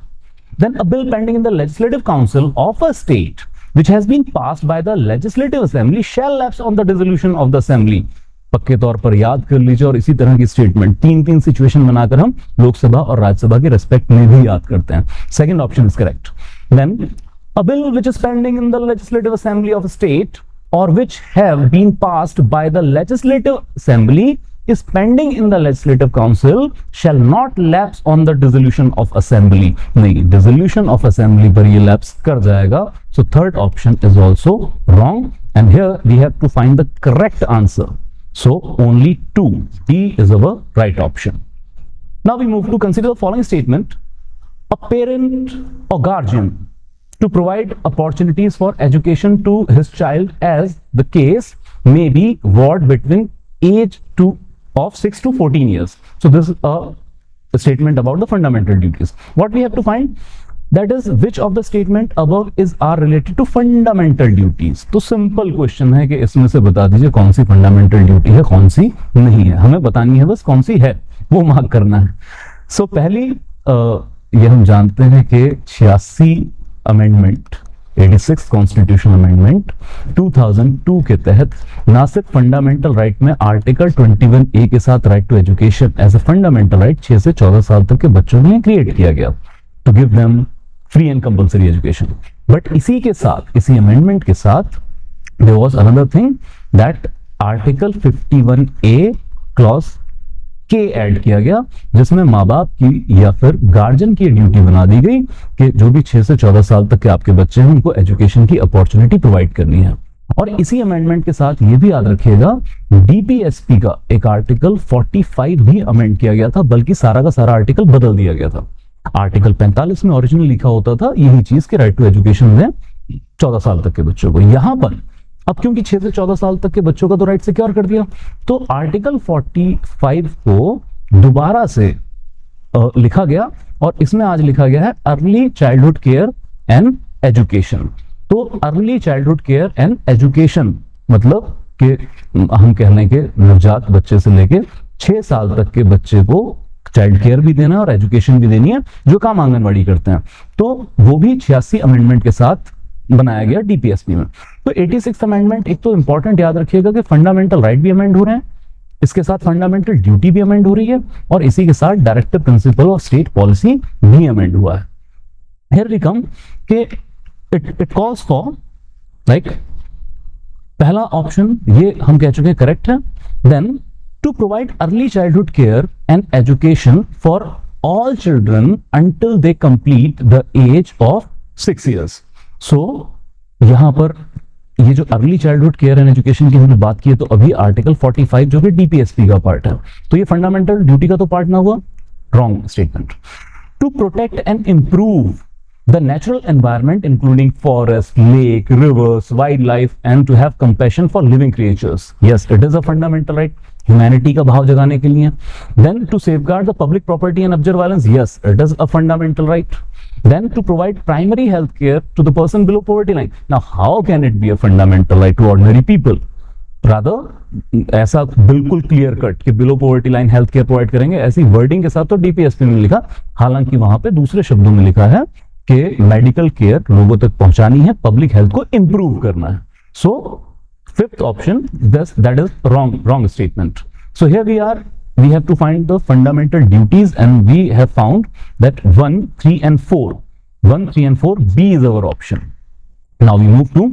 Then a bill pending in the legislative council of a state which has been passed by the legislative assembly shall lapse on the dissolution of the assembly. पक्के तौर पर याद कर लीजिए. और इसी तरह की स्टेटमेंट 3 सिचुएशन बनाकर हम लोकसभा और राज्यसभा के रेस्पेक्ट में भी याद करते हैं. Second option is correct. Then a bill which is pending in the legislative assembly of a state और which have been passed by the legislative assembly is pending in the legislative council shall not lapse on the dissolution of assembly. नहीं, dissolution of assembly पर ये lapse कर जाएगा. So third option is also wrong, and here we have to find the correct answer. So only 2, D is our right option. Now we move to consider the following statement. A parent or guardian to provide opportunities for education to his child as the case may be ward between age of 6 to 14 years. So this is a statement about the fundamental duties. What we have to find, that is which of the statement above are related to fundamental duties. तो simple question है कि इसमें से बता दीजिए कौन सी fundamental duty है कौन सी नहीं है. हमें बतानी है बस कौन सी है. वो मार्क करना है। सो पहली ये हम जानते हैं कि 86 अमेंडमेंट 86 कॉन्स्टिट्यूशन अमेंडमेंट 2002 के तहत ना सिर्फ फंडामेंटल राइट में आर्टिकल 21A के साथ right to education as a fundamental right 6 से 14 साल तक के बच्चों के लिए क्रिएट किया गया to give them free and compulsory education, but इसी के साथ, इसी अमेंडमेंट के साथ there was another thing that article 51A clause के ऐड किया गया, जिसमें माँ बाप की या फिर गार्जियन की ड्यूटी बना दी गई कि जो भी 6 से 14 साल तक के आपके बच्चे हैं उनको एजुकेशन की अपॉर्चुनिटी प्रोवाइड करनी है। और इसी अमेंडमेंट के साथ ये भी याद रखिएगा डीपीएसपी का एक आर्टिकल 45 भी अमेंड किया गया था, बल्कि सारा का सारा आर्टिकल बदल दिया गया था। आर्टिकल 45 में ओरिजिनल लिखा होता था यही चीज के राइट टू एजुकेशन में 14 साल तक के बच्चों को, यहां पर अब क्योंकि 6 से 14 साल तक के बच्चों का तो राइट सिक्योर कर दिया, तो आर्टिकल 45 को दोबारा से लिखा गया और इसमें आज लिखा गया है early childhood care and education. तो early childhood care and education मतलब कि हम कह लें कि नवजात बच्चे से लेके 6 साल तक के बच्चे को चाइल्ड केयर भी देना है और एजुकेशन भी देनी है, जो काम आंगनवाड़ी करते हैं। तो वो भी 86 अमेंडमेंट के साथ बनाया गया डीपीएसपी में। तो 86 अमेंडमेंट एक तो इंपॉर्टेंट याद रखिएगा कि फंडामेंटल राइट भी अमेंड हो रहे हैं, इसके साथ फंडामेंटल ड्यूटी भी अमेंड हो रही है और इसी के साथ directive principle of state policy भी अमेंड हुआ है। हियर वी कम कि इट कॉल्स फॉर लाइक पहला ऑप्शन ये हम कह चुके हैं करेक्ट है, then to provide early childhood care and education for all children until they complete the age of 6 years। So यहां पर ये जो early childhood care and education की हमने बात की है, तो अभी आर्टिकल 45 जो कि डीपीएसपी का पार्ट है, तो ये फंडामेंटल ड्यूटी का तो पार्ट ना हुआ, wrong statement. To protect and improve the natural environment including forest, lake, rivers, wildlife and to have compassion for living creatures, yes it is a fundamental right, humanity का भाव जगाने के लिए। then to safeguard the public property and abjure violence, yes it is a fundamental right। then to provide primary health care to the person below poverty line, now how can it be a fundamental right to ordinary people, rather ऐसा बिल्कुल clear cut कि below poverty line health care provide करेंगे, ऐसी wording के साथ तो DPSP में लिखा, हालांकि वहां पे दूसरे शब्दों में लिखा है कि मेडिकल केयर लोगों तक पहुंचानी है, पब्लिक हेल्थ को इंप्रूव करना है। So fifth option that is wrong statement. So here we have to find the fundamental duties and we have found that 1, 3 and 4, 1, 3 and 4, B is our option। Now we move to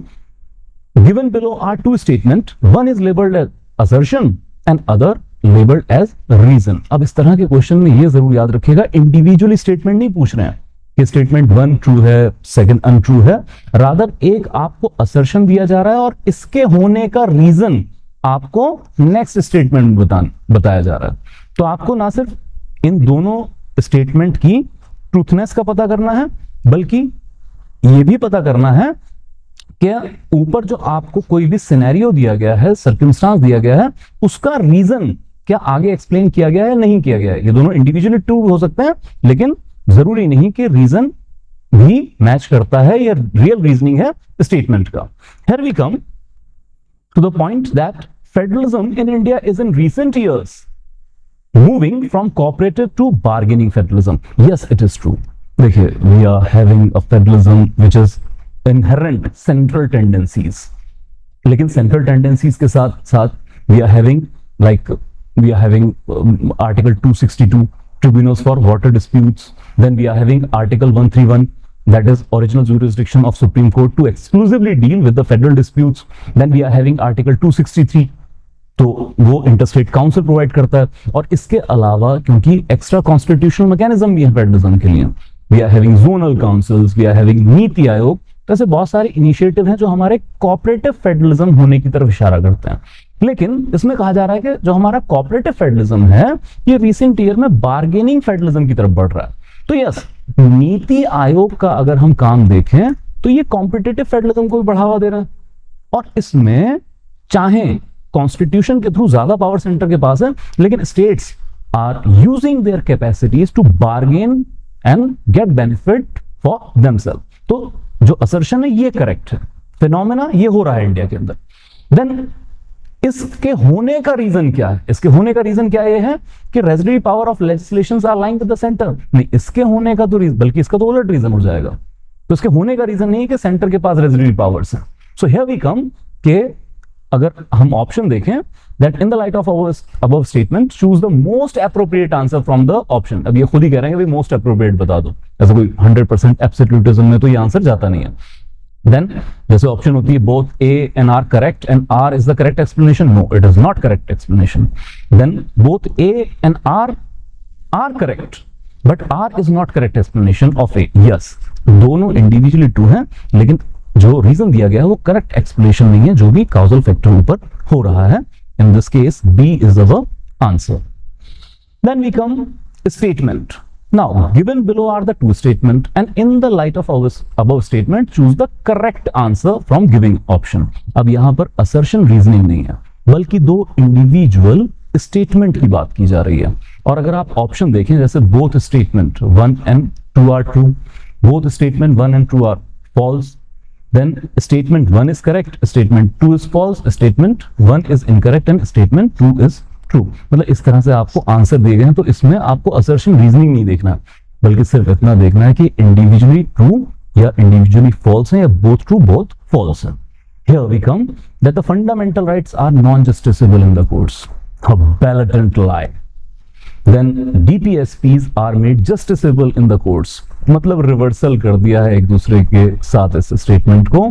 given below are two statement, one is labeled as assertion and other labeled as reason। अब इस तरह के question में ये जरूर याद रखिएगा individually statement नहीं पूछ रहे हैं कि स्टेटमेंट 1 ट्रू है, सेकंड अनट्रू है, रादर एक आपको असर्शन दिया जा रहा है और इसके होने का रीजन आपको नेक्स्ट स्टेटमेंट में बताया जा रहा है। तो आपको ना सिर्फ इन दोनों स्टेटमेंट की ट्रूथनेस का पता करना है, बल्कि यह भी पता करना है कि ऊपर जो आपको कोई भी सिनेरियो दिया गया है, सर्कमस्टांस दिया गया है, उसका रीजन क्या आगे एक्सप्लेन किया गया है, नहीं किया गया है। ये दोनों इंडिविजुअली ट्रू हो सकते हैं, लेकिन जरूरी नहीं कि रीजन भी मैच करता है या रियल रीजनिंग है स्टेटमेंट का। Here we come to the point that federalism in India is in recent years moving from cooperative to bargaining federalism। Yes, it is true। देखिए, we are having a federalism which is inherent central tendencies, लेकिन central tendencies के साथ साथ we are having article 262 tribunals for water disputes, then we are having article 131 that is original jurisdiction of Supreme Court to exclusively deal with the federal disputes, then we are having article 263 तो वो interstate council provide करता है। और इसके अलावा क्योंकि extra constitutional mechanism भी है फेडरलिज्म के लिए, we are having zonal councils, we are having NITI Aayog, तो ऐसे बहुत सारे इनिशिएटिव हैं जो हमारे कोऑपरेटिव फेडरलिज्म होने की तरफ इशारा करते हैं। लेकिन इसमें कहा जा रहा है कि जो हमारा कोऑपरेटिव फेडरलिज्म है ये रिसेंट ईयर में बार्गेनिंग फेडरलिज्म की तरफ बढ़ रहा है। तो यस, नीति आयोग का अगर हम काम देखें तो ये कॉम्पिटिटिव फेडरलिज्म को भी बढ़ावा दे रहा है, और इसमें चाहे कॉन्स्टिट्यूशन के थ्रू ज्यादा पावर सेंटर के पास है, लेकिन states are using their capacities to bargain and get benefit for themselves. तो जो असर्शन है ये करेक्ट है, फिनोमेना ये हो रहा है इंडिया के अंदर। देन इसके होने का रीजन क्या है? इसके होने का रीजन क्या ये है कि residuary power of legislations are lying with the centre. नहीं, इसके होने का तो रीजन, बल्कि इसका तो उलट रीजन हो जाएगा। तो इसके होने का रीजन नहीं है कि सेंटर के पास रेजिडुअरी पावर्स हैं। सो हियर वी कम के अगर हम ऑप्शन देखें, that in the light of above statement choose the most appropriate answer from the option। अब ये खुद ही कह रहे हैं कि भाई most appropriate बता दो, ऐसा कोई 100% एब्सोल्यूटिज्म में तो ये आंसर जाता नहीं है। देन जैसे ऑप्शन होती है both A and R correct and R is the correct explanation, no it is not correct explanation। then both A and R are correct but R is not correct explanation of A। yes, दोनों individually true हैं, लेकिन जो reason दिया गया है वो correct explanation नहीं है जो भी काउजल फैक्टर ऊपर हो रहा है। In this case, B is our answer। Then we come statement। Now, given below are the two statement, and in the light of above statement, choose the correct answer from giving option। अब यहाँ पर assertion reasoning नहीं है, बल्कि दो individual statement की बात की जा रही है। और अगर आप option देखें, जैसे both statement 1 and 2 are true, both statement 1 and 2 are false, then statement 1 is correct, statement 2 is false, statement 1 is incorrect and statement 2 is true। मतलब इस तरह से आपको आंसर दिए गए हैं, तो इसमें आपको assertion reasoning नहीं देखना, बल्कि सिर्फ इतना देखना है कि individually true या individually false है या both true both false है। Here we come that the fundamental rights are non-justiciable in the courts, a blatant lie। Then DPSPs are made justiciable in the courts, मतलब reversal कर दिया है एक दूसरे के साथ इस स्टेटमेंट को।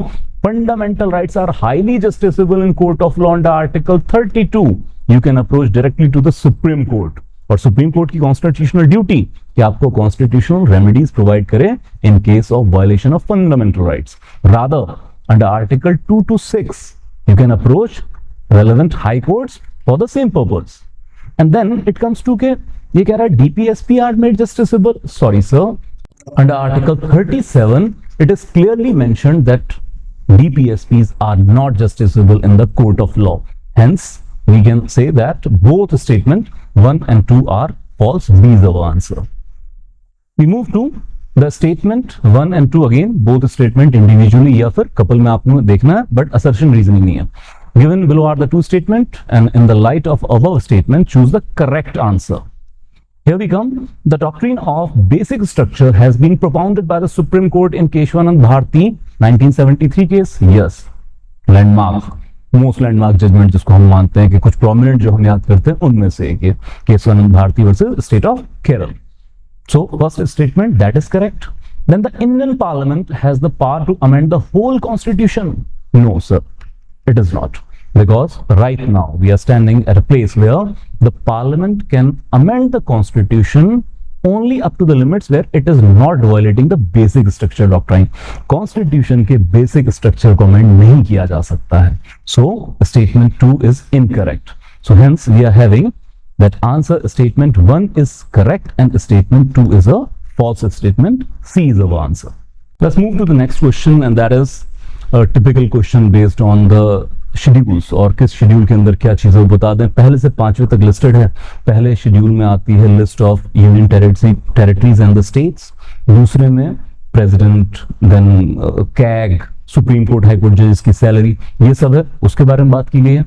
Fundamental rights are highly justiciable in court of law under article 32। You can approach directly to the supreme court, और सुप्रीम कोर्ट की कॉन्स्टिट्यूशनल ड्यूटी कि आपको कॉन्स्टिट्यूशनल रेमेडीज प्रोवाइड करे in case of violation of fundamental rights. Rather under article 2 to 6 you can approach relevant high courts for the same purpose. And then it comes to के ये कह रहा है DPSP are made justiciable. Sorry sir, under article 37 it is clearly mentioned that DPSPs are not justiciable in the court of law, hence we can say that both statement 1 and 2 are false। B is our answer। we move to the statement 1 and 2, again both statement individually या फिर couple में आपको देखना है, but assertion reasoning नहीं है। given below are the two statement and in the light of above statement choose the correct answer। Here we come. The doctrine of basic structure has been propounded by the Supreme Court in Keshwanand Bharti 1973 case। Yes, landmark, most landmark judgment जिसको हम मानते हैं कि कुछ prominent जो हम याद करते हैं उनमें से एक है Keshavananda Bharti versus State of Kerala। So first statement that is correct। Then the Indian Parliament has the power to amend the whole constitution। No sir, it is not, because right now we are standing at a place where the parliament can amend the constitution only up to the limits where it is not violating the basic structure doctrine। constitution के basic structure को amend नहीं किया जा सकता है। so statement 2 is incorrect। so hence we are having that answer statement 1 is correct and statement 2 is a false statement। C is our answer। let's move to the next question, and that is a typical question based on the schedules, और किस schedule के अंदर क्या चीजें बता दें। पहले से 5वें तक लिस्टेड है। पहले शेड्यूल में आती है list of union territories and the states, दूसरे में president, then CAG, supreme court, high court जजेस की सैलरी, ये सब है, उसके बारे में बात की गई है।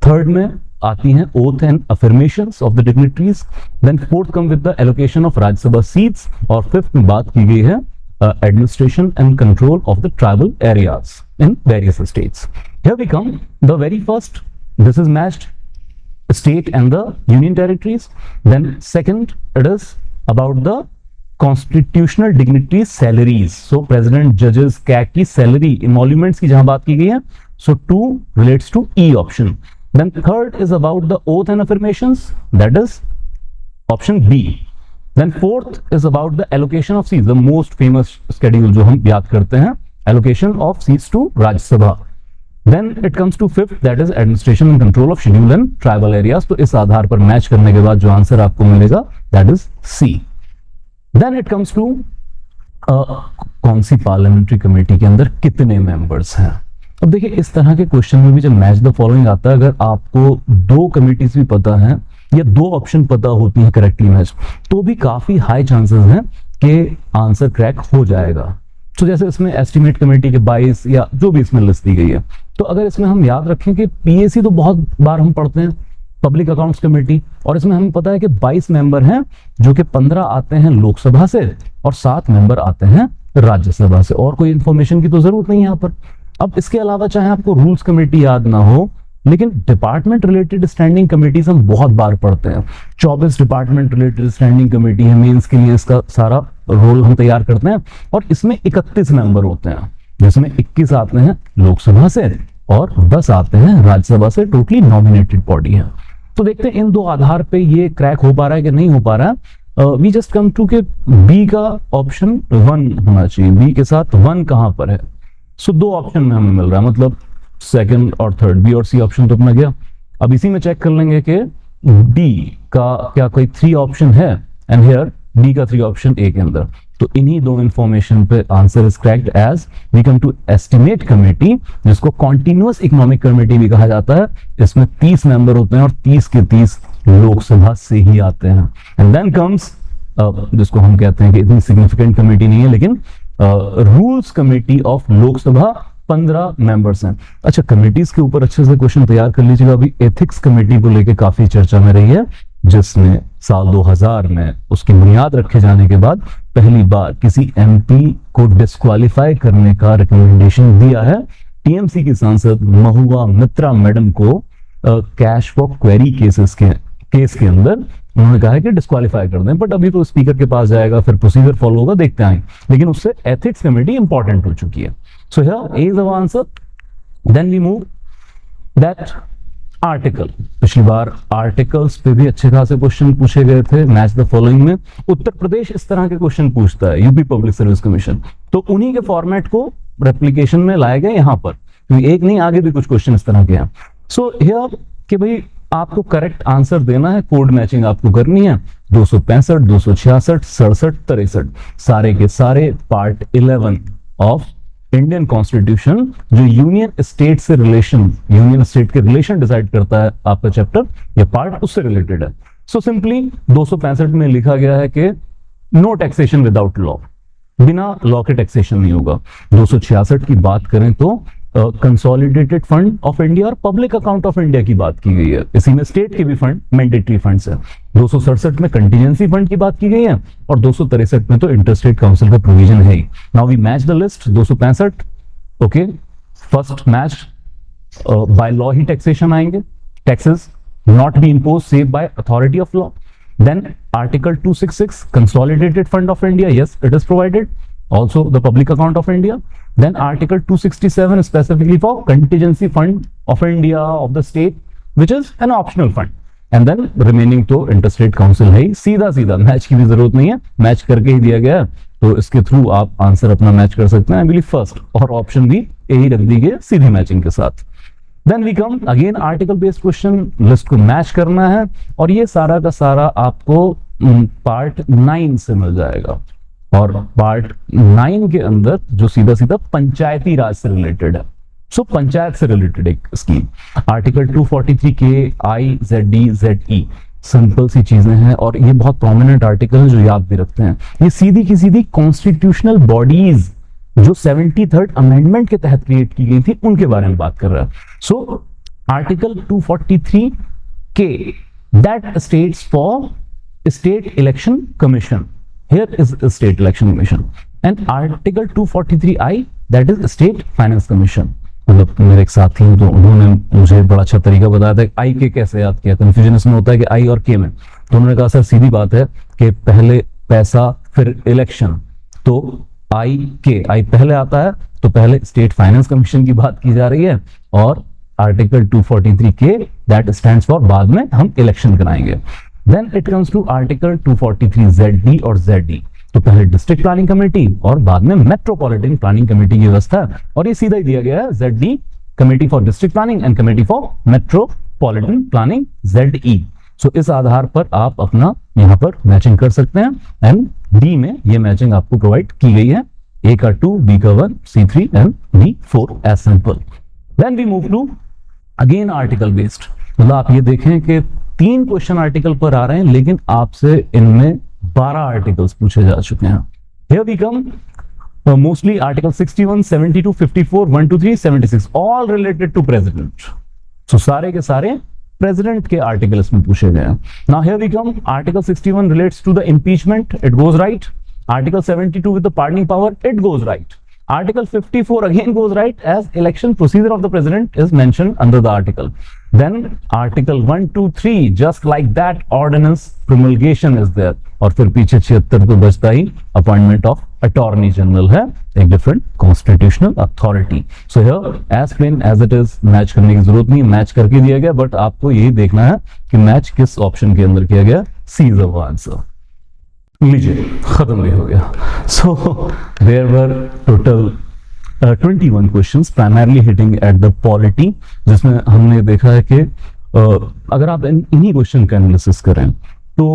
थर्ड में आती हैं oath and affirmations of the dignitaries. Then fourth come with the allocation of Rajya Sabha seats, और फिफ्थ में बात की गई है administration and control of the tribal areas in various states। Here we come, the very first, this is matched state and the union territories। then second it is about the constitutional dignitaries salaries। so president, judges, CAG की salary, emoluments की जहां बात की गई है, so 2 relates to E option। then third is about the oath and affirmations, that is option B। then fourth is about the allocation of seats, the most famous schedule जो हम याद करते हैं, allocation of seats to Rajya Sabha। then it comes to fifth, that is administration and control of schedule and tribal areas। तो इस आधार पर match करने के बाद जो आंसर आपको मिलेगा that is C। then it comes to कौन सी पार्लियामेंट्री कमेटी के अंदर कितने मेंबर्स हैं। अब देखिए इस तरह के क्वेश्चन में भी जब मैच द फॉलोइंग आता है, अगर आपको 2 कमिटीज भी पता है या 2 ऑप्शन पता होती हैं करेक्टली मैच, तो भी काफी हाई चांसेस हैं कि आंसर क्रैक हो जाएगा। तो जैसे इसमें एस्टिमेट कमेटी के 22 या जो भी इसमें लिस्ट दी गई है, तो अगर इसमें हम याद रखें कि पीएसी तो बहुत बार हम पढ़ते हैं, पब्लिक अकाउंट्स कमेटी, और इसमें हमें पता है कि 22 मेंबर हैं, जो कि 15 आते हैं लोकसभा से और 7 मेंबर आते हैं राज्यसभा से। और कोई इंफॉर्मेशन की तो जरूरत नहीं है यहाँ पर। अब इसके अलावा चाहे आपको रूल्स कमेटी याद ना हो, लेकिन डिपार्टमेंट रिलेटेड स्टैंडिंग कमेटीज हम बहुत बार पढ़ते हैं। 24 डिपार्टमेंट रिलेटेड स्टैंडिंग कमेटी है, मेंस के लिए इसका सारा रोल हम तैयार करते हैं, और इसमें 31 मेंबर होते हैं, जिसमें 21 आते हैं लोकसभा से और 10 आते हैं राज्यसभा से। टोटली नॉमिनेटेड बॉडी है। तो देखते हैं इन दो आधार पे ये क्रैक हो पा रहा है कि नहीं हो पा रहा है। वी जस्ट कम टू के बी का ऑप्शन 1 होना चाहिए। बी के साथ 1 कहां पर है? सो 2 ऑप्शन में हमें मिल रहा है, मतलब सेकंड और थर्ड, बी और सी ऑप्शन तो अपना गया। अब इसी में चेक कर लेंगे कि डी का क्या कोई 3 ऑप्शन है, एंड हियर डी का 3 ऑप्शन ए के अंदर। तो इन्हीं 2 इंफॉर्मेशन पे answer is correct as we come to estimate committee, जिसको कॉन्टिन्यूअस इकोनॉमिक कमेटी भी कहा जाता है। इसमें 30 मेंबर होते हैं और 30 के 30 लोकसभा से ही आते हैं। एंड देन कम्स जिसको हम कहते हैं कि इतनी सिग्निफिकेंट कमेटी नहीं है, लेकिन rules committee of Lok Sabha 15 members हैं। अच्छा, कमेटीज के ऊपर अच्छे से क्वेश्चन तैयार कर लीजिएगा। अभी एथिक्स कमेटी को लेकर काफी चर्चा में रही है, जिसने साल 2000 में उसकी बुनियाद रखे जाने के बाद पहली बार किसी एमपी को डिस्क्वालीफाई करने का रिकमेंडेशन दिया है। टीएमसी की सांसद महुआ मित्रा मैडम को कैश फॉर क्वेरी केस के अंदर उन्होंने कहा है कि डिस्क्वालीफाई कर दें, बट अभी तो स्पीकर के पास जाएगा, फिर प्रोसीजर फॉलो होगा, देखते हैं। लेकिन उससे एथिक्स कमेटी इंपॉर्टेंट हो चुकी है। So here A is the answer. Then we move that article. पिछली बार आर्टिकल्स पे भी अच्छे खासे क्वेश्चन पूछे गए थे मैच द फॉलोइंग में। उत्तर प्रदेश इस तरह के क्वेश्चन पूछता है, यूपी पब्लिक सर्विस कमीशन, तो उन्हीं के फॉर्मेट को रेप्लिकेशन में लाए गए यहाँ पर, क्योंकि एक नहीं आगे भी कुछ क्वेश्चन इस तरह के हैं। सो हियर कि भाई आपको करेक्ट आंसर देना है, कोड मैचिंग आपको करनी है। 265, 266, 67, 63 सारे के सारे पार्ट 11 ऑफ इंडियन कॉन्स्टिट्यूशन, जो यूनियन स्टेट से रिलेशन, यूनियन स्टेट के रिलेशन डिसाइड करता है आपका चैप्टर, ये पार्ट उससे रिलेटेड है। सो सिंपली 265 में लिखा गया है कि नो टैक्सेशन विदाउट लॉ, बिना लॉ के टैक्सेशन नहीं होगा। 266 की बात करें तो कंसोलिडेटेड फंड ऑफ इंडिया और पब्लिक अकाउंट ऑफ इंडिया की बात की गई है। इसी में स्टेट के भी फंड मैंडेटरी फंड्स है। 267 में कंटीजेंसी फंड की बात की गई है, और 263 में तो इंटरस्टेट काउंसिल का प्रोविजन है ही। Now we match the list. 265 okay, first match by law ही टैक्सेशन आएंगे, taxes not be impose save by authority of law. Then Article 266, Consolidated Fund of India, yes, it is provided. Also the Public Account of India. Then Article 267 specifically for Contingency Fund of India of the state, which is an optional fund. And then remaining तो Interstate Council है ही। सीधा सीधा match की भी जरूरत नहीं है, match करके ही दिया गया है, तो इसके थ्रू आप आंसर अपना मैच कर सकते हैं। आई बिलीव फर्स्ट और ऑप्शन भी यही रख दी गई सीधी मैचिंग के साथ। Then we come again article based question, list को मैच करना है, और ये सारा का सारा आपको पार्ट 9 से मिल जाएगा। और पार्ट 9 के अंदर जो सीधा सीधा पंचायती राज से रिलेटेड है, सो पंचायत से रिलेटेड एक स्कीम। आर्टिकल 243 के I Z D Z E, simple सी चीजें हैं, और ये बहुत प्रोमिनेंट आर्टिकल है जो याद भी रखते हैं। ये सीधी की सीधी कॉन्स्टिट्यूशनल बॉडीज जो 73rd अमेंडमेंट के तहत क्रिएट की गई थी उनके बारे में बात कर रहा है। सो आर्टिकल 243 के that states for state election commission, here is state election commission, and article 243 I that is state finance commission. मतलब मेरे एक साथी हैं तो उन्होंने मुझे बड़ा अच्छा तरीका बताया था आई के कैसे याद किया। कंफ्यूजन इसमें होता है कि आई और के में, तो उन्होंने कहा सर सीधी बात है कि पहले पैसा फिर इलेक्शन, तो आई पहले आता है, तो पहले स्टेट फाइनेंस कमीशन की बात की जा रही है, और आर्टिकल 243 के दैट स्टैंड्स फॉर बाद में हम इलेक्शन कराएंगे। Then it comes to article 243 ZD और ZE, तो पहले डिस्ट्रिक्ट प्लानिंग कमेटी और बाद में मेट्रोपॉलिटन प्लानिंग कमेटी की व्यवस्था है, और ये सीधा ही दिया गया है ZD committee for district planning and committee for metropolitan planning ZE। सो इस आधार पर आप अपना यहां पर मैचिंग कर सकते हैं, एंड डी में ये मैचिंग आपको प्रोवाइड की गई है। ए का 2, बी का 1, C3 and D4 as simple. Then we move to again article based. मतलब आप ये देखें कि 3 क्वेश्चन आर्टिकल पर आ रहे हैं, लेकिन आपसे इनमें 12 आर्टिकल्स पूछे जा चुके हैं। Here we come mostly article 61, 72, 54, 1 to 3, 76 all related to president. So सारे के सारे president के article इसमें पूछे गए हैं. Now here we come. Article 61 relates to the impeachment. It goes right. Article 72 with the pardoning power. It goes right. Article 54 again goes right, as election procedure of the president is mentioned under the article. Then Article 1, 2, 3, just like that, ordinance promulgation is there. और फिर पीछे 76 तो बचता ही appointment of attorney general है, एक different constitutional authority. So here as plain as it is, match करने की जरूरत नहीं, मैच करके दिया गया, बट आपको यही देखना है कि मैच किस ऑप्शन के अंदर किया गया. C is the answer. लीजिए, खत्म भी हो गया. So there were total 21 questions primarily hitting at the polity, जिसमें हमने देखा है कि अगर आप इन्हीं क्वेश्चन का एनालिसिस करें तो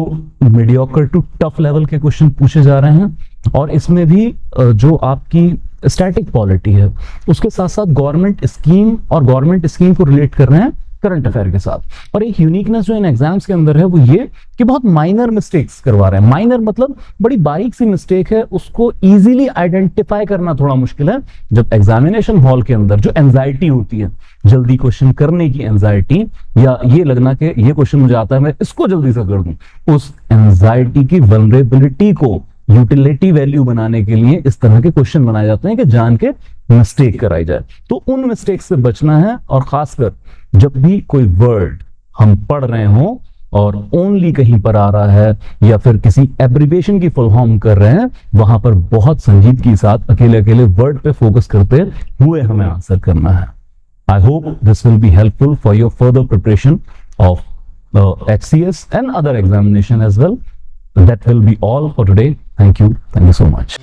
मीडियोकर टू टफ लेवल के क्वेश्चन पूछे जा रहे हैं. और इसमें भी जो आपकी स्टैटिक पॉलिटी है उसके साथ साथ गवर्नमेंट स्कीम और गवर्नमेंट स्कीम को रिलेट कर रहे हैं करंट अफेयर के साथ. और एक यूनिकनेस जो इन एग्जाम्स के अंदर है वो ये कि बहुत माइनर मिस्टेक्स करवा रहे हैं. माइनर मतलब बड़ी बारीक सी मिस्टेक है, उसको इजीली आइडेंटिफाई करना थोड़ा मुश्किल है. जब एग्जामिनेशन हॉल के अंदर जो एंजाइटी होती है, जल्दी क्वेश्चन करने की एंजाइटी, या ये लगना कि ये क्वेश्चन मुझे आता है मैं इसको जल्दी से कर दूं, उस एंजाइटी की वल्नरेबिलिटी को यूटिलिटी वैल्यू बनाने के लिए इस तरह के क्वेश्चन बनाए जाते हैं कि जान के मिस्टेक कराई जाए. तो उन मिस्टेक से बचना है. और खासकर जब भी कोई वर्ड हम पढ़ रहे हों और ओनली कहीं पर आ रहा है या फिर किसी एब्रिविएशन की फुल फॉर्म कर रहे हैं, वहां पर बहुत संजीदगी के साथ अकेले अकेले वर्ड पे फोकस करते हुए हमें आंसर करना है. I hope this will be helpful for your further preparation of HCS and other examination as well. That will be all for today. Thank you so much.